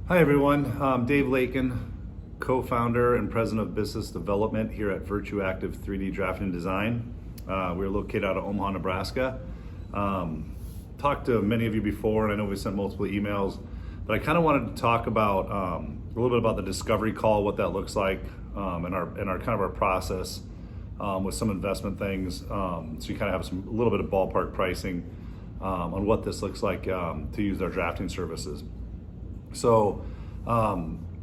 Hi everyone, I'm Dave Lakin, co-founder and president of business development here at VirtuActive 3D Drafting and Design. We're located out of Omaha, Nebraska. Talked to many of you before, and I know we sent multiple emails, but I kind of wanted to talk about a little bit about the discovery call, what that looks like, and our kind of our process with some investment things. So you kind of have a little bit of ballpark pricing on what this looks like to use our drafting services. So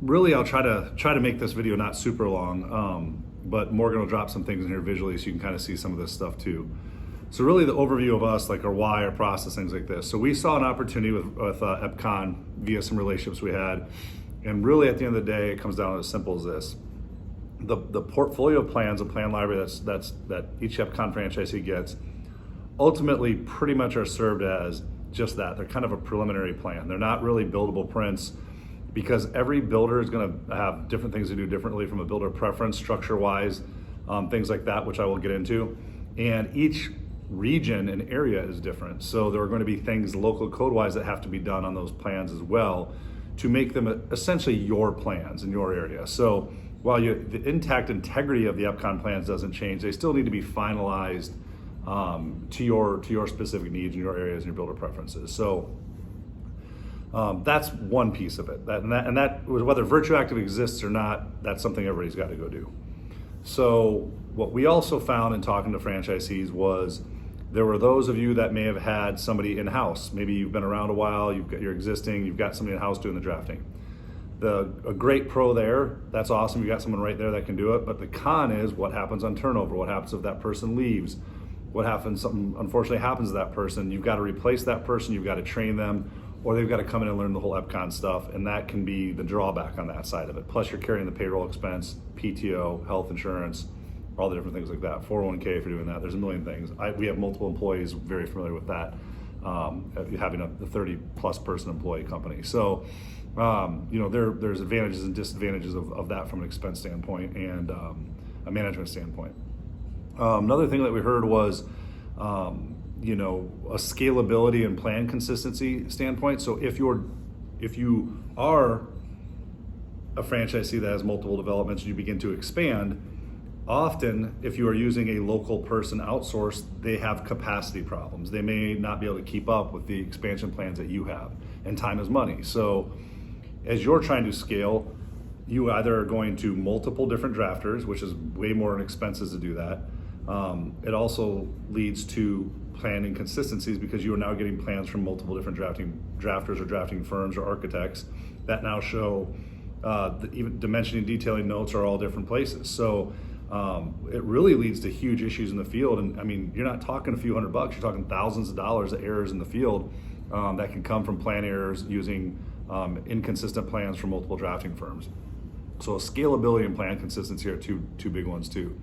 really I'll try to make this video not super long, but Morgan will drop some things in here visually so you can kind of see some of this stuff too. So really the overview of us, like our why, our process, things like this. So we saw an opportunity with Epcon via some relationships we had, and really at the end of the day it comes down to as simple as this. The portfolio plans, a plan library that each Epcon franchisee gets, ultimately pretty much are served as just that. They're kind of a preliminary plan. They're not really buildable prints because every builder is going to have different things to do differently from a builder preference, structure-wise, things like that, which I will get into. And each region and area is different. So there are going to be things local code-wise that have to be done on those plans as well to make them essentially your plans in your area. So while the intact integrity of the Epcon plans doesn't change, they still need to be finalized to your specific needs in your areas and your builder preferences. So that's one piece of it. That whether VirtuActive exists or not, that's something everybody's got to go do. So what we also found in talking to franchisees was there were those of you that may have had somebody in-house. Maybe you've been around a while, you've got somebody in-house doing the drafting. A great pro there, that's awesome. You got someone right there that can do it. But the con is what happens on turnover. What happens if that person leaves? What happens, something unfortunately happens to that person, you've got to replace that person, you've got to train them, or they've got to come in and learn the whole Epcon stuff, and that can be the drawback on that side of it. Plus you're carrying the payroll expense, PTO, health insurance, all the different things like that, 401k if you're doing that, there's a million things. We have multiple employees very familiar with that, having a 30 plus person employee company. So, there's advantages and disadvantages of that from an expense standpoint and a management standpoint. Another thing that we heard was, a scalability and plan consistency standpoint. So if you are a franchisee that has multiple developments and you begin to expand, often if you are using a local person outsourced, they have capacity problems. They may not be able to keep up with the expansion plans that you have, and time is money. So as you're trying to scale, you either are going to multiple different drafters, which is way more in expenses to do that. It also leads to plan inconsistencies because you are now getting plans from multiple different drafters or drafting firms or architects that now show even dimensioning, detailing notes are all different places. So it really leads to huge issues in the field. And I mean, you're not talking a few $100, you're talking thousands of dollars of errors in the field that can come from plan errors using inconsistent plans from multiple drafting firms. So scalability and plan consistency are two big ones too.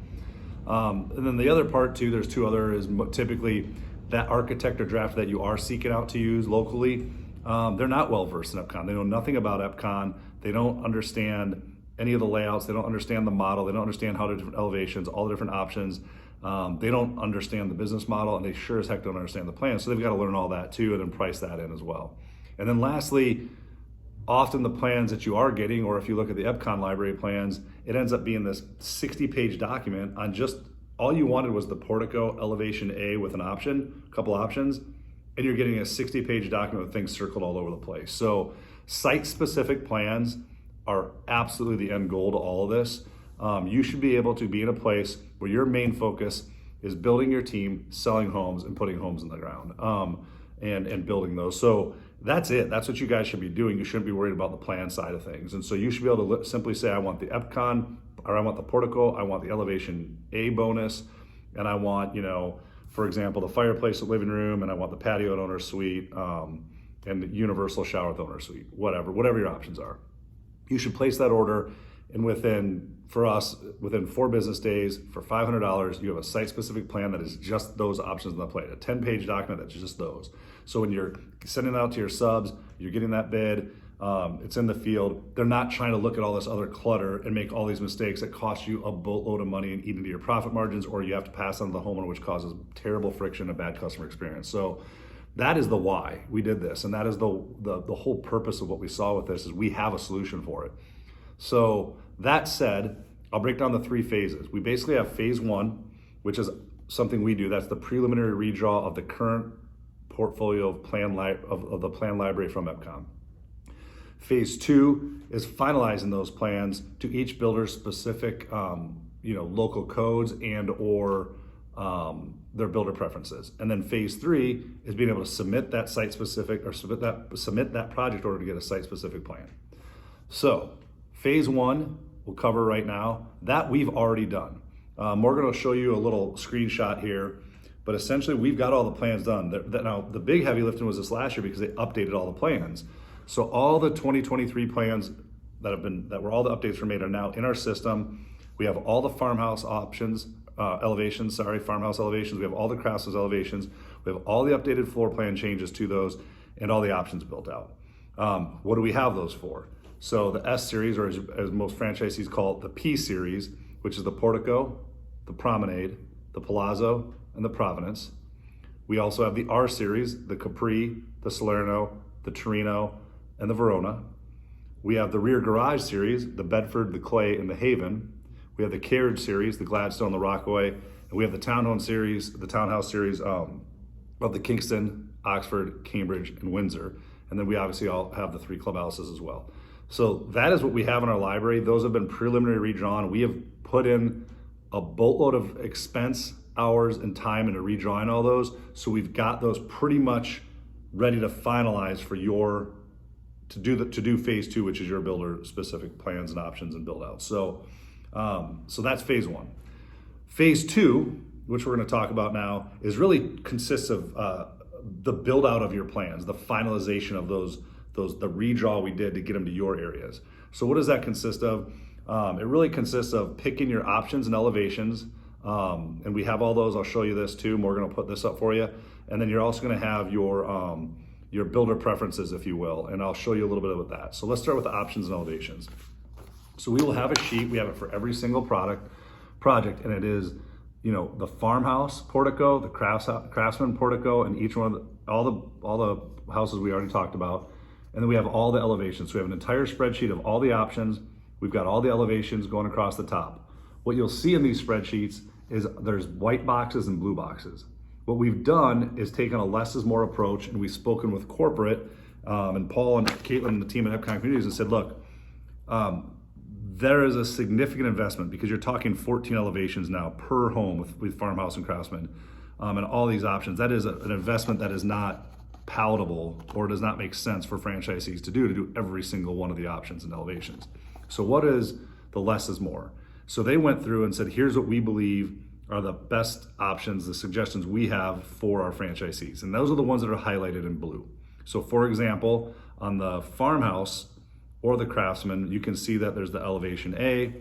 And then the other part too, there's two other, is typically that architect or drafter that you are seeking out to use locally, they're not well versed in Epcon. They know nothing about Epcon. They don't understand any of the layouts. They don't understand the model. They don't understand how the different elevations, all the different options. They don't understand the business model, and they sure as heck don't understand the plan. So they've got to learn all that too and then price that in as well. And then lastly, often the plans that you are getting, or if you look at the Epcon library plans, it ends up being this 60-page document on just, all you wanted was the portico elevation A with an option, a couple options, and you're getting a 60-page document with things circled all over the place. So site-specific plans are absolutely the end goal to all of this. You should be able to be in a place where your main focus is building your team, selling homes, and putting homes in the ground, and building those. So that's it. That's what you guys should be doing. You shouldn't be worried about the plan side of things. And so you should be able to simply say, I want the Epcon, or I want the portico, I want the elevation A bonus, and I want, for example, the fireplace with living room, and I want the patio and owner suite, and the universal shower with owner suite, whatever your options are. You should place that order, and within 4 business days, for $500, you have a site-specific plan that is just those options on the plate, a 10-page document that's just those. So when you're sending it out to your subs, you're getting that bid, it's in the field, they're not trying to look at all this other clutter and make all these mistakes that cost you a boatload of money and eat into your profit margins, or you have to pass on to the homeowner, which causes terrible friction and a bad customer experience. So that is the why we did this, and that is the whole purpose of what we saw with this is we have a solution for it. So that said, I'll break down the 3 phases. We basically have phase 1, which is something we do. That's the preliminary redraw of the current portfolio of the plan library from Epcon. Phase 2 is finalizing those plans to each builder's specific local codes and or their builder preferences. And then phase 3 is being able to submit that site specific or submit that project order to get a site specific plan. So phase 1 we'll cover right now, that we've already done. Morgan will show you a little screenshot here, but essentially we've got all the plans done. Now the big heavy lifting was this last year because they updated all the plans. So all the 2023 plans that were all the updates were made are now in our system. We have all the farmhouse elevations. We have all the craftsman's elevations. We have all the updated floor plan changes to those and all the options built out. What do we have those for? So the S series, or as most franchisees call it, the P series, which is the portico, the promenade, the palazzo, and the Providence. We also have the R series, the Capri, the Salerno, the Torino, and the Verona. We have the rear garage series, the Bedford, the Clay, and the Haven. We have the carriage series, the Gladstone, the Rockaway, and we have the townhouse series of the Kingston, Oxford, Cambridge, and Windsor. And then we obviously all have the 3 clubhouses as well. So that is what we have in our library. Those have been preliminary redrawn. We have put in a boatload of expense, hours, and time into redrawing all those. So we've got those pretty much ready to finalize for to do phase 2, which is your builder specific plans and options and build out. So that's phase 1. Phase 2, which we're going to talk about now, is really consists of the build out of your plans, the finalization of the redraw we did to get them to your areas. So what does that consist of? It really consists of picking your options and elevations, and we have all those. I'll show you this too. Morgan will put this up for you, and then you're also going to have your builder preferences, if you will, and I'll show you a little bit of that. So let's start with the options and elevations. So we will have a sheet. We have it for every single project, and it is, the farmhouse portico, the craftsman portico, and each one of all the houses we already talked about. And then we have all the elevations. So we have an entire spreadsheet of all the options. We've got all the elevations going across the top. What you'll see in these spreadsheets is there's white boxes and blue boxes. What we've done is taken a less is more approach, and we've spoken with corporate, and Paul and Caitlin and the team at Epcon Communities and said, look, there is a significant investment because you're talking 14 elevations now per home with farmhouse and craftsman, and all these options. That is an investment that is not palatable or does not make sense for franchisees to do every single one of the options and elevations. So what is the less is more? So they went through and said, here's what we believe are the best options, the suggestions we have for our franchisees. And those are the ones that are highlighted in blue. So for example, on the farmhouse or the craftsman, you can see that there's the elevation A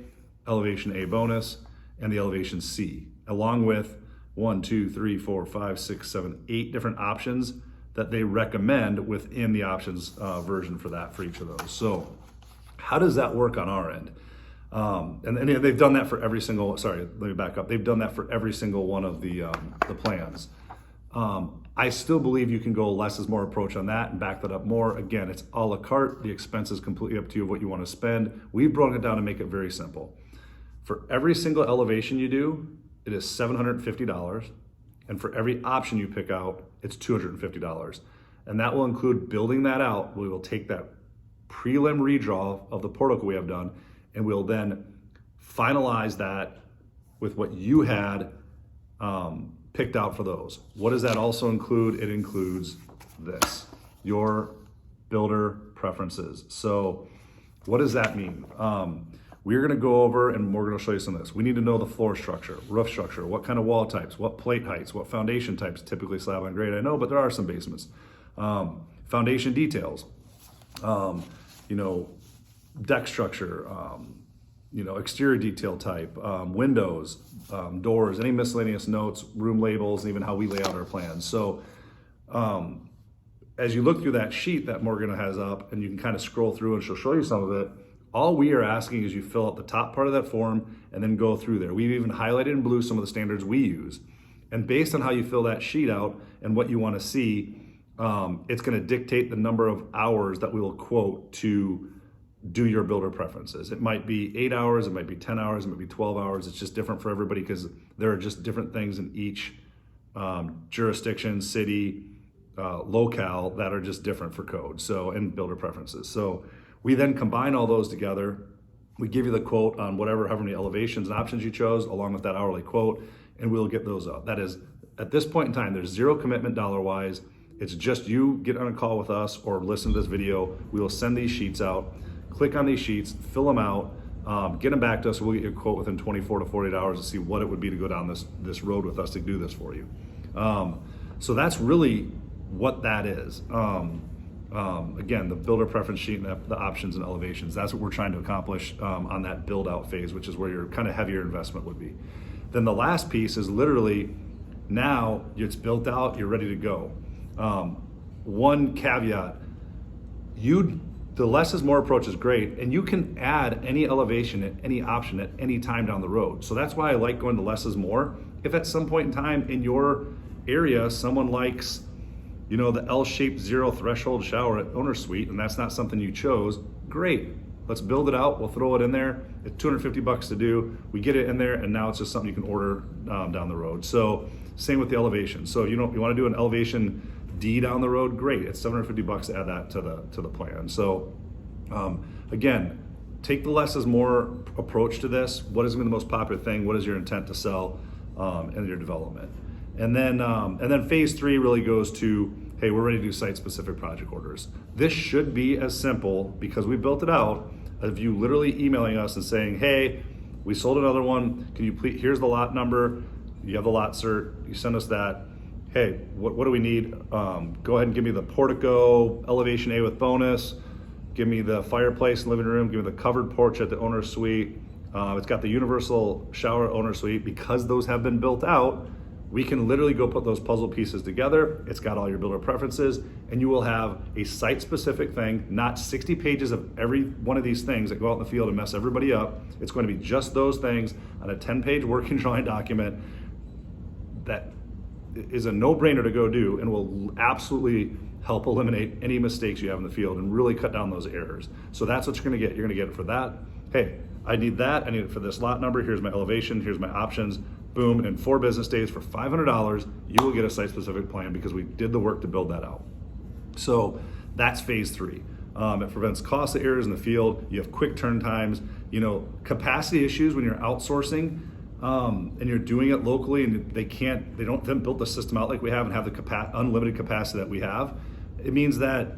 bonus, and the elevation C, along with 1, 2, 3, 4, 5, 6, 7, 8 different options that they recommend within the options version for each of those. So how does that work on our end? And they've done that for every single, let me back up. They've done that for every single one of the plans. I still believe you can go less is more approach on that and back that up more. Again, it's a la carte. The expense is completely up to you of what you want to spend. We've broken it down to make it very simple. For every single elevation you do, it is $750. And for every option you pick out, it's $250. And that will include building that out. We will take that prelim redraw of the portico we have done, and we'll then finalize that with what you had picked out for those. What does that also include? It includes this, your builder preferences. So what does that mean? We're gonna go over and we're gonna show you some of this. We need to know the floor structure, roof structure, what kind of wall types, what plate heights, what foundation types, typically slab on grade, I know, but there are some basements. Foundation details, deck structure, exterior detail type, windows, doors, any miscellaneous notes, room labels, and even how we lay out our plans. So as you look through that sheet that Morgan has up, and you can kind of scroll through and she'll show you some of it, all we are asking is you fill out the top part of that form and then go through there. We've even highlighted in blue some of the standards we use. And based on how you fill that sheet out and what you want to see, it's going to dictate the number of hours that we will quote to do your builder preferences. It might be 8 hours, it might be 10 hours, it might be 12 hours. It's just different for everybody because there are just different things in each jurisdiction, city, locale that are just different for code, so, and builder preferences. So we then combine all those together. We give you the quote on however many elevations and options you chose, along with that hourly quote, and we'll get those up. That is, at this point in time, there's zero commitment dollar-wise. It's just you get on a call with us or listen to this video. We will send these sheets out. Click on these sheets, fill them out, get them back to us. We'll get you a quote within 24 to 48 hours to see what it would be to go down this road with us to do this for you. So that's really what that is. Again, the builder preference sheet and the options and elevations, that's what we're trying to accomplish on that build out phase, which is where your kind of heavier investment would be. Then the last piece is literally now it's built out, you're ready to go. One caveat, the less is more approach is great, and you can add any elevation at any option at any time down the road. So that's why I like going to less is more. If at some point in time in your area, someone likes, the L-shaped zero threshold shower at owner suite, and that's not something you chose, great. Let's build it out, we'll throw it in there. It's $250 to do. We get it in there, and now it's just something you can order down the road. So same with the elevation. So you want to do an elevation D down the road, great. It's $750 to add that to the plan. So again, take the less is more approach to this. What is going to be the most popular thing? What is your intent to sell in your development? And then phase 3 really goes to, hey, we're ready to do site-specific project orders. This should be as simple, because we built it out, of you literally emailing us and saying, hey, we sold another one. Can you please, here's the lot number. You have the lot cert. You send us that. Hey, what do we need? Go ahead and give me the portico, elevation A with bonus. Give me the fireplace and living room. Give me the covered porch at the owner suite. It's got the universal shower owner suite. Because those have been built out, we can literally go put those puzzle pieces together. It's got all your builder preferences, and you will have a site-specific thing, not 60 pages of every one of these things that go out in the field and mess everybody up. It's going to be just those things on a 10-page working drawing document that is a no-brainer to go do and will absolutely help eliminate any mistakes you have in the field and really cut down those errors. So that's what you're gonna get. You're gonna get it for that. Hey, I need that. I need it for this lot number. Here's my elevation. Here's my options. Boom, and in 4 business days for $500, you will get a site-specific plan because we did the work to build that out. So that's phase 3. It prevents costly errors in the field. You have quick turn times. Capacity issues when you're outsourcing and you're doing it locally, and they don't build the system out like we have and have the unlimited capacity that we have. It means that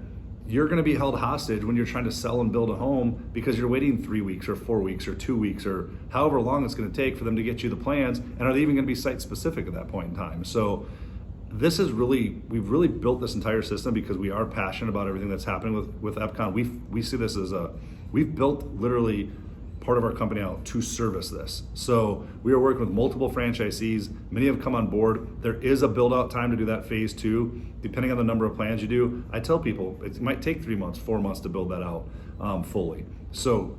you're going to be held hostage when you're trying to sell and build a home because you're waiting 3 weeks or 4 weeks or 2 weeks or however long it's going to take for them to get you the plans. And are they even going to be site specific at that point in time? So we've really built this entire system because we are passionate about everything that's happening with Epcon. We see this as we've built literally part of our company out to service this. So we are working with multiple franchisees. Many have come on board. There is a build out time to do that phase 2, depending on the number of plans you do. I tell people it might take 3 months, 4 months to build that out fully. So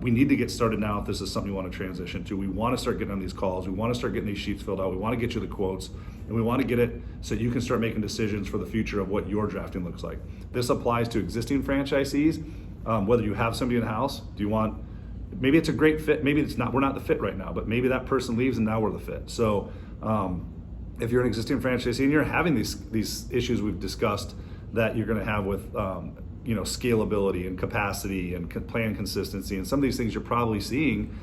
we need to get started now if this is something you want to transition to. We want to start getting on these calls. We want to start getting these sheets filled out. We want to get you the quotes, and we want to get it so you can start making decisions for the future of what your drafting looks like. This applies to existing franchisees, whether you have somebody in-house. Maybe it's a great fit, maybe it's not, we're not the fit right now, but maybe that person leaves and now we're the fit. So if you're an existing franchisee and you're having these issues we've discussed that you're gonna have with scalability and capacity and plan consistency and some of these things you're probably seeing,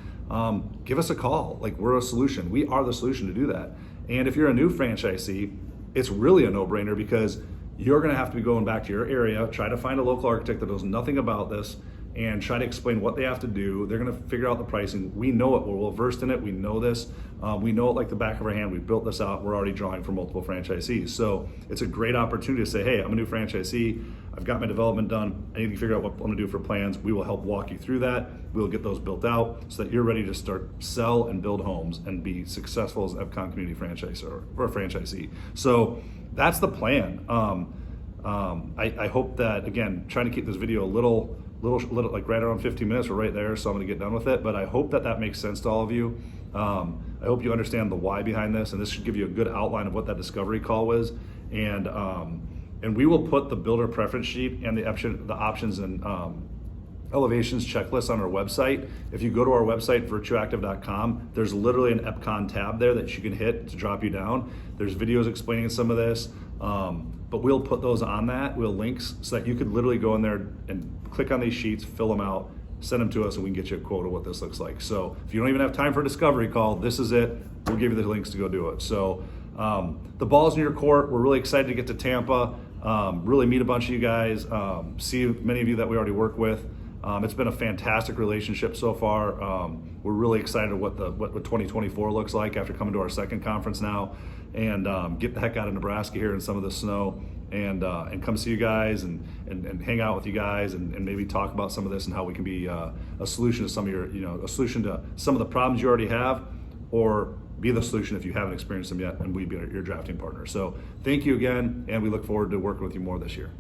give us a call. Like, we're a solution. We are the solution to do that. And if you're a new franchisee, it's really a no-brainer because you're gonna have to be going back to your area, try to find a local architect that knows nothing about this, and try to explain what they have to do. They're gonna figure out the pricing. We know it, we're well versed in it, we know this. We know it like the back of our hand. We built this out, we're already drawing for multiple franchisees. So it's a great opportunity to say, hey, I'm a new franchisee, I've got my development done, I need to figure out what I'm gonna do for plans. We will help walk you through that. We'll get those built out so that you're ready to start sell and build homes and be successful as an Epcon community franchise or a franchisee. So that's the plan. I hope that, again, trying to keep this video a little like right around 15 minutes, we're right there, so I'm gonna get done with it, but I hope that makes sense to all of you. I hope you understand the why behind this, and this should give you a good outline of what that discovery call was, and And we will put the builder preference sheet and the options and elevations checklist on our website. If you go to our website, virtuactive.com, there's literally an Epcon tab there that you can hit to drop you down. There's videos explaining some of this, but we'll put those on that. We'll links so that you could literally go in there and click on these sheets, fill them out, send them to us, and we can get you a quote of what this looks like. So if you don't even have time for a discovery call, this is it. We'll give you the links to go do it. So the ball's in your court. We're really excited to get to Tampa, really meet a bunch of you guys, see many of you that we already work with. It's been a fantastic relationship so far. We're really excited what 2024 looks like after coming to our second conference now, and get the heck out of Nebraska here in some of the snow, and come see you guys and hang out with you guys and maybe talk about some of this and how we can be a solution to some of your, a solution to some of the problems you already have, or be the solution if you haven't experienced them yet, and we'd be your drafting partner. So thank you again, and we look forward to working with you more this year.